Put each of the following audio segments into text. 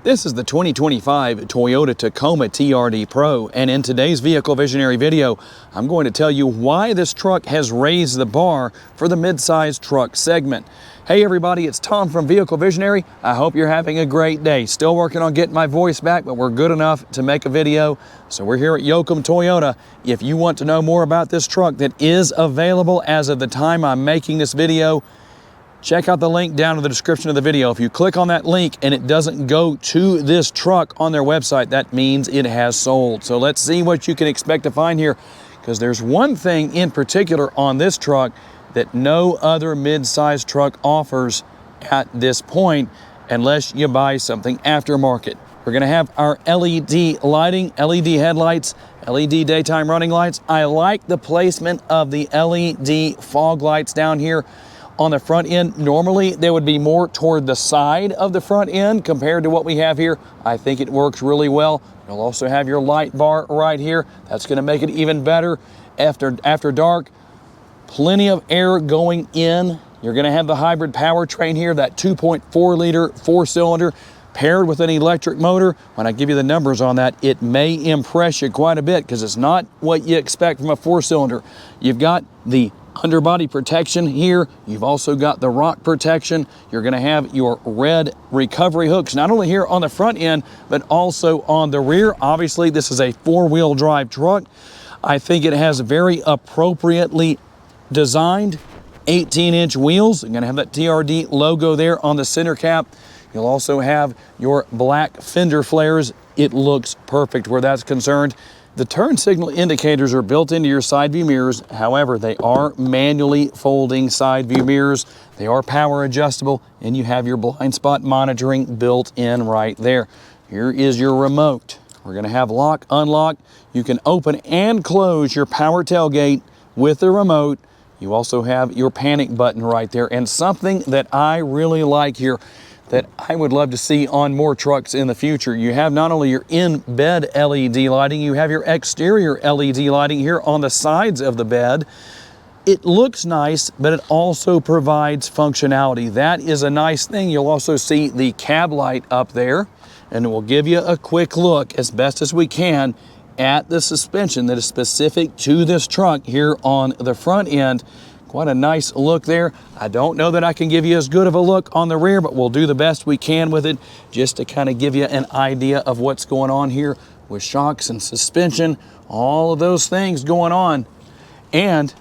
This is the 2025 Toyota Tacoma TRD Pro, and in today's Vehicle Visionary video, I'm going to tell you why this truck has raised the bar for the mid-size truck segment. Hey everybody, it's Tom from Vehicle Visionary. I hope you're having a great day. Still working on getting my voice back, but we're good enough to make a video. So we're here at Yoakum Toyota. If you want to know more about this truck that is available as of the time I'm making this video, check out the link down in the description of the video. If you click on that link and it doesn't go to this truck on their website, that means it has sold. So let's see what you can expect to find here, because there's one thing in particular on this truck that no other mid-size truck offers at this point, unless you buy something aftermarket. We're gonna have our LED lighting, LED headlights, LED daytime running lights. I like the placement of the LED fog lights down here on the front end. Normally they would be more toward the side of the front end compared to what we have here. I think it works really well. You'll also have your light bar right here. That's going to make it even better after dark. Plenty of air going in. You're going to have the hybrid powertrain here, that 2.4 liter four-cylinder paired with an electric motor. When I give you the numbers on that, it may impress you quite a bit, because it's not what you expect from a four-cylinder. You've got the underbody protection here. You've also got the rock protection. You're going to have your red recovery hooks, not only here on the front end, but also on the rear. Obviously, this is a four-wheel drive truck. I think it has very appropriately designed 18-inch wheels. You're going to have that TRD logo there on the center cap. You'll also have your black fender flares. It looks perfect where that's concerned. The turn signal indicators are built into your side view mirrors. However, they are manually folding side view mirrors. They are power adjustable, and you have your blind spot monitoring built in right there. Here is your remote. We're going to have lock, unlock. You can open and close your power tailgate with the remote. You also have your panic button right there. And something that I really like here, that I would love to see on more trucks in the future, you have not only your in-bed LED lighting, you have your exterior LED lighting here on the sides of the bed. It looks nice, but it also provides functionality. That is a nice thing. You'll also see the cab light up there, and we'll give you a quick look as best as we can at the suspension that is specific to this truck here on the front end. Quite a nice look there. I don't know that I can give you as good of a look on the rear, but we'll do the best we can with it just to kind of give you an idea of what's going on here with shocks and suspension, all of those things going on. And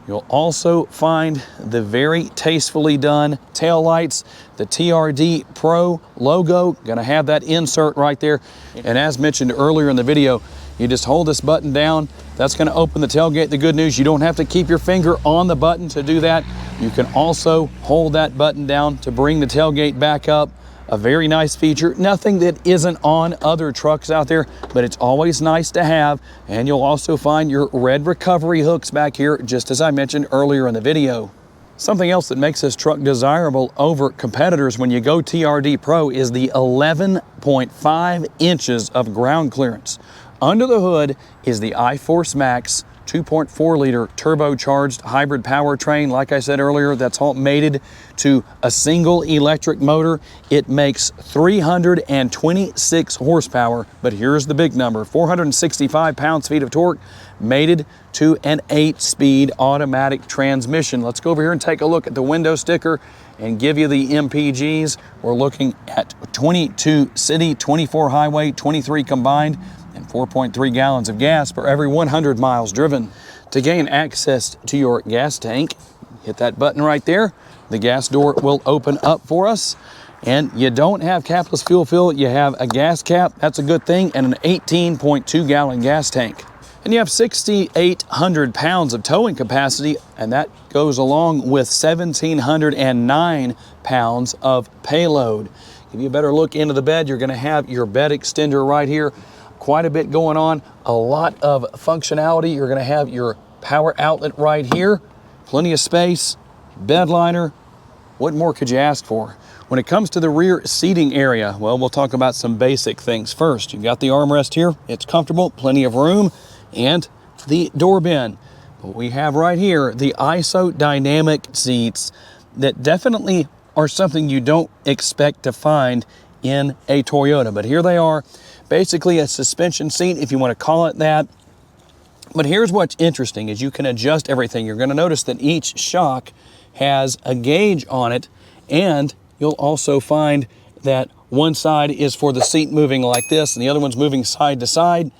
you'll also find the very tastefully done tail lights, the TRD Pro logo. Gonna have that insert right there. And as mentioned earlier in the video, you just hold this button down. That's going to open the tailgate. The good news, you don't have to keep your finger on the button to do that. You can also hold that button down to bring the tailgate back up. A very nice feature. Nothing that isn't on other trucks out there, but it's always nice to have. And you'll also find your red recovery hooks back here, just as I mentioned earlier in the video. Something else that makes this truck desirable over competitors when you go TRD Pro is the 11.5 inches of ground clearance. Under the hood is the iForce Max 2.4 liter turbocharged hybrid powertrain. Like I said earlier, that's all mated to a single electric motor. It makes 326 horsepower, but here's the big number, 465 pounds-feet of torque, mated to an 8-speed automatic transmission. Let's go over here and take a look at the window sticker and give you the MPGs. We're looking at 22 city, 24 highway, 23 combined, and 4.3 gallons of gas per every 100 miles driven. To gain access to your gas tank, hit that button right there. The gas door will open up for us. And you don't have capless fuel fill, you have a gas cap. That's a good thing, and an 18.2 gallon gas tank. And you have 6,800 pounds of towing capacity, and that goes along with 1,709 pounds of payload. Give you a better look into the bed, you're gonna have your bed extender right here. Quite a bit going on, a lot of functionality. You're gonna have your power outlet right here, plenty of space, bed liner. What more could you ask for? When it comes to the rear seating area, well, we'll talk about some basic things first. You've got the armrest here, it's comfortable, plenty of room, and the door bin. But we have right here the isodynamic seats that definitely are something you don't expect to find in a Toyota. But here they are, basically a suspension seat, if you want to call it that. But here's what's interesting is you can adjust everything. You're going to notice that each shock has a gauge on it, and you'll also find that one side is for the seat moving like this and the other one's moving side to side.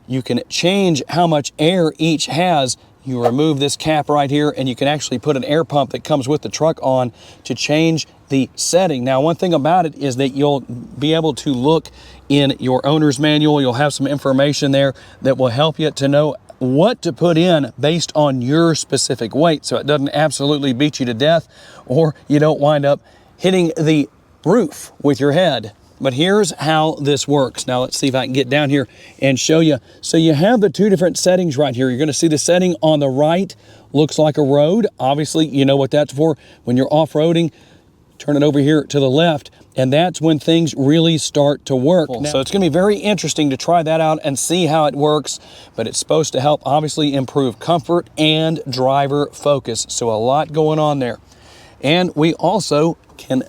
You can change how much air each has. You remove this cap right here, and you can actually put an air pump that comes with the truck on to change the setting. Now, one thing about it is that you'll be able to look in your owner's manual. You'll have some information there that will help you to know what to put in based on your specific weight, so it doesn't absolutely beat you to death or you don't wind up hitting the roof with your head. But here's how this works. Now let's see if I can get down here and show you. So you have the two different settings right here. You're going to see the setting on the right looks like a road. Obviously, you know what that's for. When you're off-roading, turn it over here to the left, and that's when things really start to work. So it's going to be very interesting to try that out and see how it works, but it's supposed to help obviously improve comfort and driver focus. So a lot going on there. And we also can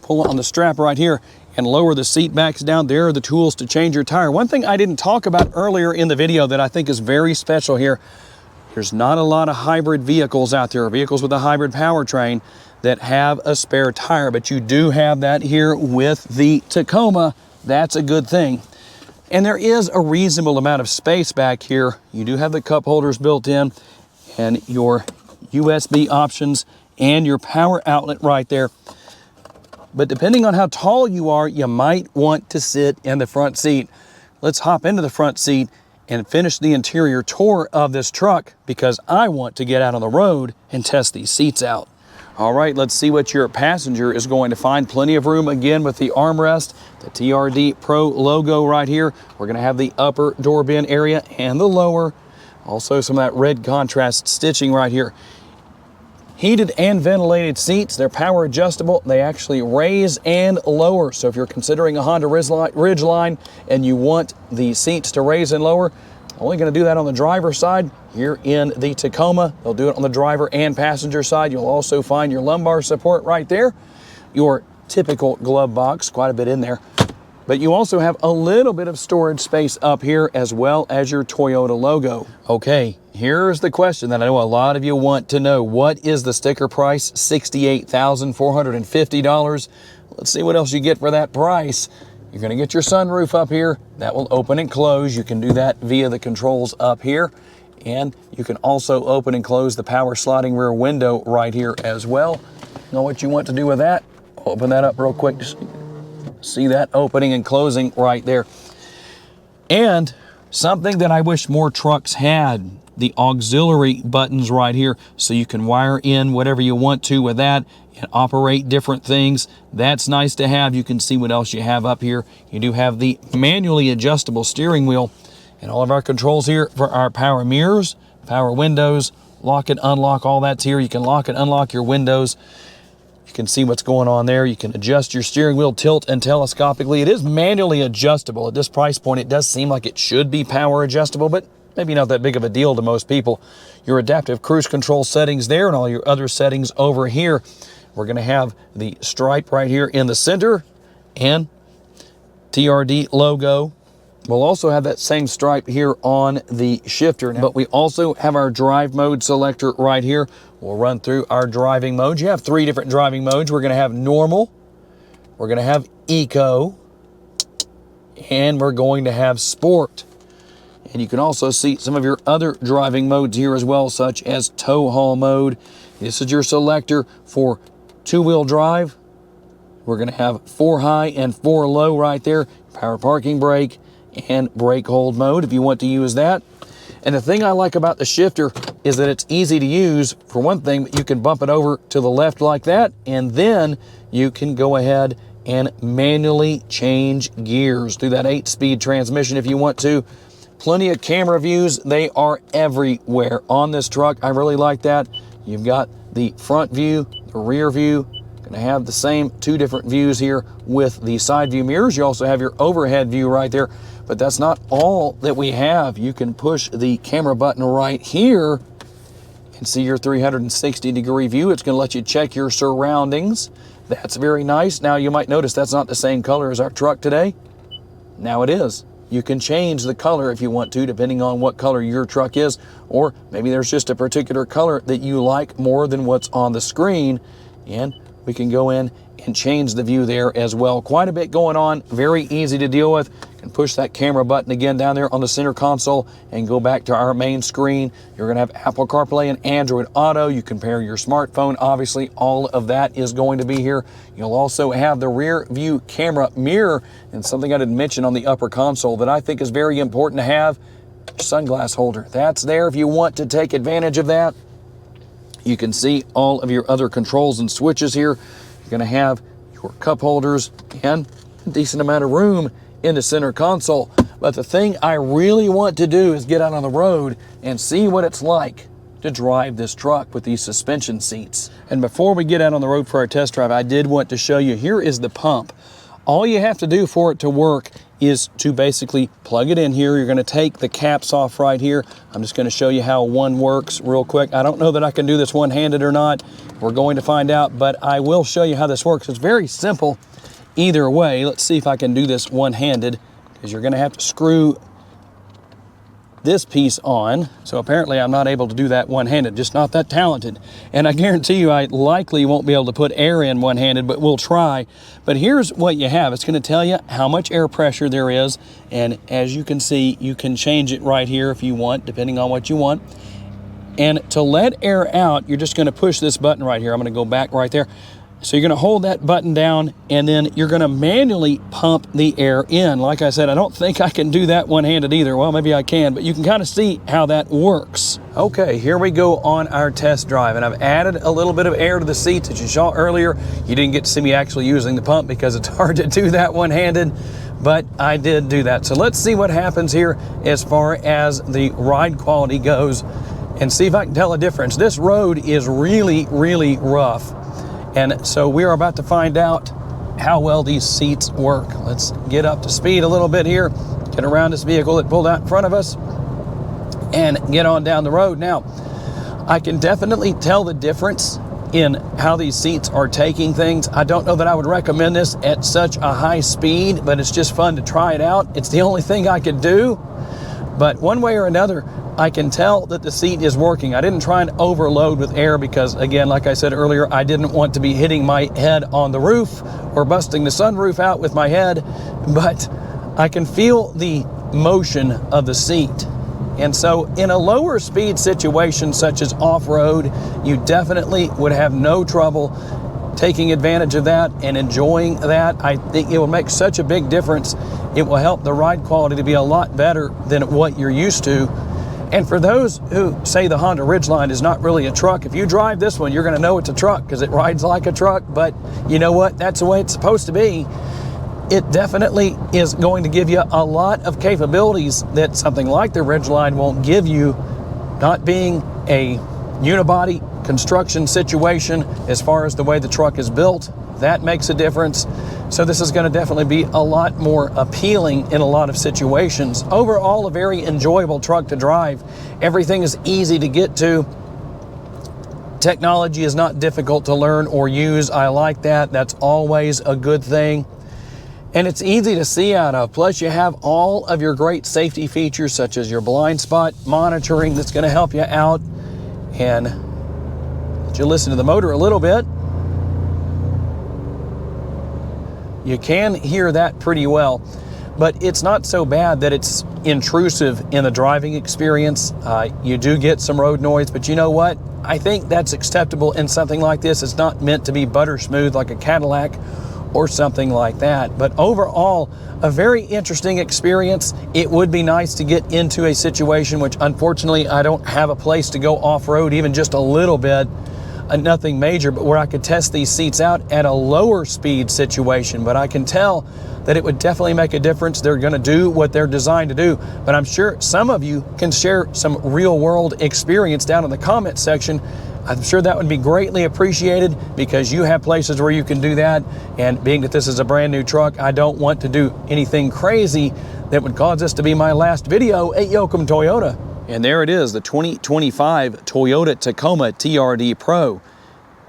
pull on the strap right here and lower the seat backs down. There are the tools to change your tire. One thing I didn't talk about earlier in the video that I think is very special here, there's not a lot of hybrid vehicles out there, vehicles with a hybrid powertrain that have a spare tire, but you do have that here with the Tacoma. That's a good thing. And there is a reasonable amount of space back here. You do have the cup holders built in and your USB options and your power outlet right there. But depending on how tall you are, you might want to sit in the front seat. Let's hop into the front seat and finish the interior tour of this truck because I want to get out on the road and test these seats out. All right, let's see what your passenger is going to find. Plenty of room again with the armrest, the TRD Pro logo right here. We're going to have the upper door bin area and the lower. Also some of that red contrast stitching right here. Heated and ventilated seats. They're power adjustable. They actually raise and lower. So if you're considering a Honda Ridgeline and you want the seats to raise and lower, only going to do that on the driver's side. Here in the Tacoma, they'll do it on the driver and passenger side. You'll also find your lumbar support right there. Your typical glove box, quite a bit in there. But you also have a little bit of storage space up here as well as your Toyota logo. Okay, here's the question that I know a lot of you want to know. What is the sticker price? $68,450. Let's see what else you get for that price. You're going to get your sunroof up here. That will open and close. You can do that via the controls up here. And you can also open and close the power sliding rear window right here as well. Know what you want to do with that? Open that up real quick. Just see that opening and closing right there. And something that I wish more trucks had, the auxiliary buttons right here, so you can wire in whatever you want to with that and operate different things. That's nice to have. You can see what else you have up here. You do have the manually adjustable steering wheel and all of our controls here for our power mirrors, power windows, lock and unlock, all that's here. You can lock and unlock your windows. You can see what's going on there. You can adjust your steering wheel tilt and telescopically. It is manually adjustable. At this price point, it does seem like it should be power adjustable, but maybe not that big of a deal to most people. Your adaptive cruise control settings there and all your other settings over here. We're going to have the stripe right here in the center and TRD logo. We'll also have that same stripe here on the shifter, but we also have our drive mode selector right here. We'll run through our driving modes. You have 3 different driving modes. We're going to have normal, we're going to have eco, and we're going to have sport. And you can also see some of your other driving modes here as well, such as tow haul mode. This is your selector for 2-wheel drive. We're going to have 4 high and 4 low right there. Power parking brake and brake hold mode if you want to use that. And the thing I like about the shifter is that it's easy to use. For one thing, you can bump it over to the left like that, and then you can go ahead and manually change gears. Do that 8-speed transmission if you want to. Plenty of camera views. They are everywhere on this truck. I really like that. You've got the front view, the rear view. Going to have the same 2 different views here with the side view mirrors. You also have your overhead view right there. But that's not all that we have. You can push the camera button right here, can see your 360-degree view. It's going to let you check your surroundings. That's very nice. Now you might notice that's not the same color as our truck today. Now it is. You can change the color if you want to, depending on what color your truck is, or maybe there's just a particular color that you like more than what's on the screen, and we can go in and change the view there as well. Quite a bit going on, very easy to deal with. You can push that camera button again down there on the center console and go back to our main screen. You're gonna have Apple CarPlay and Android Auto. You can pair your smartphone, obviously all of that is going to be here. You'll also have the rear view camera mirror, and something I didn't mention on the upper console that I think is very important to have, sunglass holder. That's there if you want to take advantage of that. You can see all of your other controls and switches here. You're going to have your cup holders and a decent amount of room in the center console. But the thing I really want to do is get out on the road and see what it's like to drive this truck with these suspension seats. And before we get out on the road for our test drive, I did want to show you, here is the pump. All you have to do for it to work is to basically plug it in here. You're going to take the caps off right here. I'm just going to show you how one works real quick. I don't know that I can do this one-handed or not. We're going to find out, but I will show you how this works. It's very simple either way. Let's see if I can do this one-handed, because you're going to have to screw this piece on. So apparently I'm not able to do that one-handed, just not that talented. And I guarantee you I likely won't be able to put air in one-handed, but we'll try. But here's what you have. It's going to tell you how much air pressure there is, and as you can see, you can change it right here if you want, depending on what you want. And to let air out, you're just going to push this button right here. I'm going to go back right there. So you're going to hold that button down, and then you're going to manually pump the air in. Like I said, I don't think I can do that one-handed either. Well, maybe I can, but you can kind of see how that works. Okay, here we go on our test drive, and I've added a little bit of air to the seats. As you saw earlier, you didn't get to see me actually using the pump because it's hard to do that one-handed, but I did do that. So let's see what happens here as far as the ride quality goes and see if I can tell a difference. This road is really, really rough. And so we are about to find out how well these seats work. Let's get up to speed a little bit here, get around this vehicle that pulled out in front of us, and get on down the road. Now, I can definitely tell the difference in how these seats are taking things. I don't know that I would recommend this at such a high speed, but it's just fun to try it out. It's the only thing I could do. But one way or another, I can tell that the seat is working. I didn't try and overload with air because, again, like I said earlier, I didn't want to be hitting my head on the roof or busting the sunroof out with my head, but I can feel the motion of the seat. And so in a lower speed situation such as off-road, you definitely would have no trouble taking advantage of that and enjoying that. I think it will make such a big difference. It will help the ride quality to be a lot better than what you're used to. And for those who say the Honda Ridgeline is not really a truck, if you drive this one, you're going to know it's a truck because it rides like a truck. But you know what? That's the way it's supposed to be. It definitely is going to give you a lot of capabilities that something like the Ridgeline won't give you, not being a unibody construction situation as far as the way the truck is built. That makes a difference. So this is going to definitely be a lot more appealing in a lot of situations. Overall, a very enjoyable truck to drive. Everything is easy to get to. Technology is not difficult to learn or use. I like that. That's always a good thing. And it's easy to see out of. Plus, you have all of your great safety features such as your blind spot monitoring that's going to help you out. And let you listen to the motor a little bit. You can hear that pretty well, but it's not so bad that it's intrusive in the driving experience. You do get some road noise, but you know what? I think that's acceptable in something like this. It's not meant to be butter smooth like a Cadillac or something like that. But overall, a very interesting experience. It would be nice to get into a situation which unfortunately I don't have a place to go off-road even just a little bit. Nothing major, but where I could test these seats out at a lower speed situation. But I can tell that it would definitely make a difference. They're going to do what they're designed to do. But I'm sure some of you can share some real world experience down in the comment section. I'm sure that would be greatly appreciated because you have places where you can do that. And being that this is a brand new truck, I don't want to do anything crazy that would cause this to be my last video at Yoakum Toyota. And there it is, the 2025 Toyota Tacoma TRD Pro.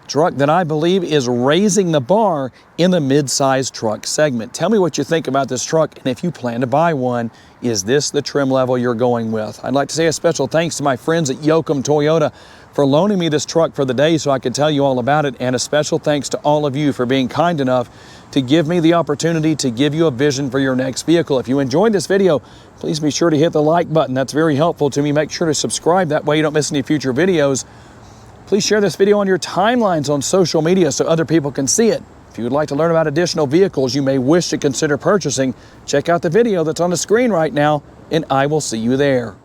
Truck that I believe is raising the bar in the mid-size truck segment. Tell me what you think about this truck, and if you plan to buy one, is this the trim level you're going with? I'd like to say a special thanks to my friends at Yoakum Toyota for loaning me this truck for the day so I could tell you all about it, and a special thanks to all of you for being kind enough to give me the opportunity to give you a vision for your next vehicle. If you enjoyed this video, please be sure to hit the like button. That's very helpful to me. Make sure to subscribe, that way you don't miss any future videos. Please share this video on your timelines on social media so other people can see it. If you would like to learn about additional vehicles you may wish to consider purchasing, check out the video that's on the screen right now, and I will see you there.